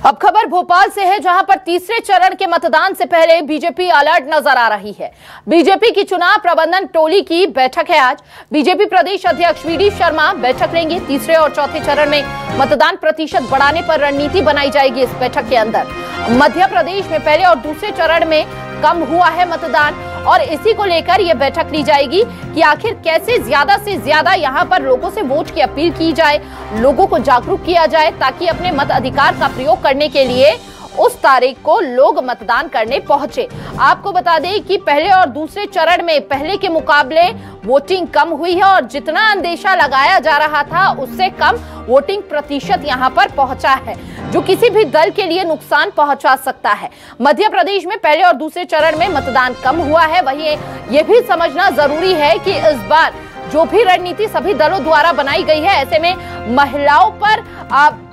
अब खबर भोपाल से है, जहां पर तीसरे चरण के मतदान से पहले बीजेपी अलर्ट नजर आ रही है। बीजेपी की चुनाव प्रबंधन टोली की बैठक है आज। बीजेपी प्रदेश अध्यक्ष वी डी शर्मा बैठक लेंगे। तीसरे और चौथे चरण में मतदान प्रतिशत बढ़ाने पर रणनीति बनाई जाएगी। इस बैठक के अंदर मध्य प्रदेश में पहले और दूसरे चरण में कम हुआ है मतदान, और इसी को लेकर यह बैठक ली जाएगी कि आखिर कैसे ज्यादा से ज्यादा यहां पर लोगों से वोट की अपील की जाए, लोगों को जागरूक किया जाए, ताकि अपने मताधिकार का प्रयोग करने के लिए उस तारीख को लोग मतदान करने पहुंचे। आपको बता दें कि पहले और दूसरे चरण में पहले के मुकाबले वोटिंग कम हुई है, और जितना अंदेशा लगाया जा रहा था उससे कम वोटिंग प्रतिशत यहां पर पहुंचा है, जो किसी भी दल के लिए नुकसान पहुंचा सकता है। मध्य प्रदेश में पहले और दूसरे चरण में मतदान कम हुआ है। वहीं यह भी समझना जरूरी है कि इस बार जो भी रणनीति सभी दलों द्वारा बनाई गई है, ऐसे में महिलाओं पर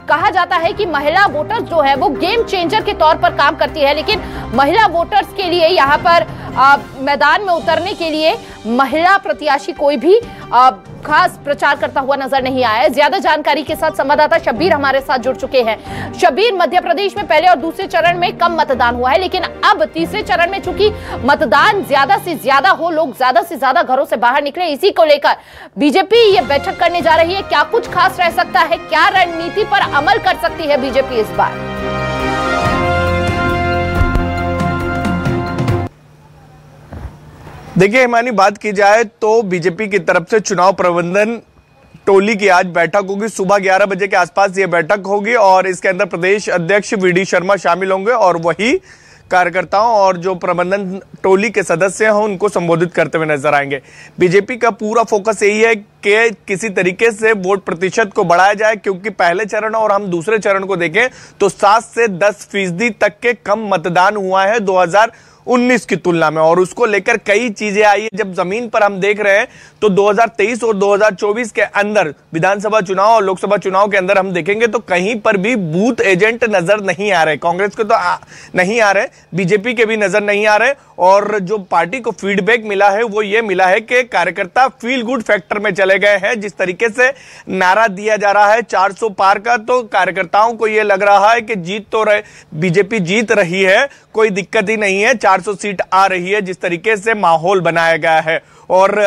कहा जाता है कि महिला वोटर्स जो है वो गेम चेंजर के तौर पर काम करती है, लेकिन महिला वोटर्स के लिए यहाँ पर मैदान में उतरने के लिए महिला प्रत्याशी कोई भी खास प्रचार करता हुआ नजर नहीं आया है। ज्यादा जानकारी के साथ संवाददाता शब्बीर हमारे साथ जुड़ चुके हैं। शब्बीर, मध्य प्रदेश में पहले और दूसरे चरण में कम मतदान हुआ है, लेकिन अब तीसरे चरण में चूंकि मतदान ज्यादा से ज्यादा हो, लोग ज्यादा से ज्यादा घरों से बाहर निकले, इसी को लेकर बीजेपी ये बैठक करने जा रही है। क्या कुछ खास रह सकता है? क्या रणनीति पर अमल कर सकती है बीजेपी इस बार? देखिए हिमानी, बात की जाए तो बीजेपी की तरफ से चुनाव प्रबंधन टोली की आज बैठक होगी। सुबह 11 बजे के आसपास ये बैठक होगी, और इसके अंदर प्रदेश अध्यक्ष वी डी शर्मा शामिल होंगे, और वही कार्यकर्ताओं और जो प्रबंधन टोली के सदस्य हैं उनको संबोधित करते हुए नजर आएंगे। बीजेपी का पूरा फोकस यही है कि किसी तरीके से वोट प्रतिशत को बढ़ाया जाए, क्योंकि पहले चरण और हम दूसरे चरण को देखें तो 7 से 10% तक के कम मतदान हुआ है 2019 की तुलना में, और उसको लेकर कई चीजें आई है। जब जमीन पर हम देख रहे हैं तो 2023 और 2024 के अंदर विधानसभा चुनाव और लोकसभा चुनाव के अंदर हम देखेंगे तो कहीं पर भी बूथ एजेंट नजर नहीं आ रहे। कांग्रेस के तो नहीं आ रहे, बीजेपी के भी नजर नहीं आ रहे, और जो पार्टी को फीडबैक मिला है वो ये मिला है कि कार्यकर्ता फील गुड फैक्टर में चले गए हैं। जिस तरीके से नारा दिया जा रहा है 400 पार का, तो कार्यकर्ताओं को यह लग रहा है कि जीत तो रहे, बीजेपी जीत रही है, कोई दिक्कत ही नहीं है, 400 सीट आ रही है। जिस तरीके से माहौल बनाया गया है, और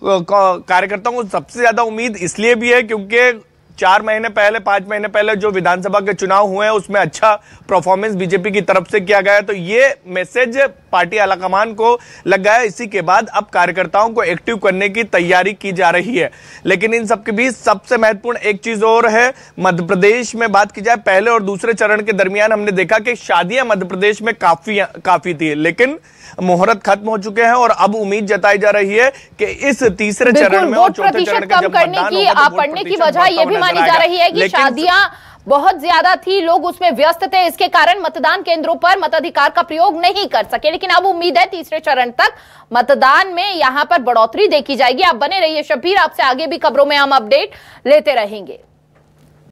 कार्यकर्ताओं को सबसे ज्यादा उम्मीद इसलिए भी है क्योंकि 4 महीने पहले 5 महीने पहले जो विधानसभा के चुनाव हुए हैं उसमें अच्छा परफॉर्मेंस बीजेपी की तरफ से किया गया है, तो ये मैसेज पार्टी आलाकमान को लग गया है। इसी के बाद अब कार्यकर्ताओं को एक्टिव करने की तैयारी की जा रही है। लेकिन इन सबके बीच सबसे महत्वपूर्ण एक चीज और है। मध्य प्रदेश में बात की जाए, पहले और दूसरे चरण के दरमियान हमने देखा कि शादियां मध्य प्रदेश में काफी थी, लेकिन मुहूर्त खत्म हो चुके हैं, और अब उम्मीद जताई जा रही है कि इस तीसरे चरण में और चौथे चरण का जब मतदान होगा तो पढ़ने की वजह ये भी मानी जा रही है कि शादियां बहुत ज्यादा थी, लोग उसमें व्यस्त थे, इसके कारण मतदान केंद्रों पर मताधिकार का प्रयोग नहीं कर सके। लेकिन अब उम्मीद है तीसरे चरण तक मतदान में यहां पर बढ़ोतरी देखी जाएगी। आप बने रहिए शब्बीर, आपसे आगे भी खबरों में हम अपडेट लेते रहेंगे।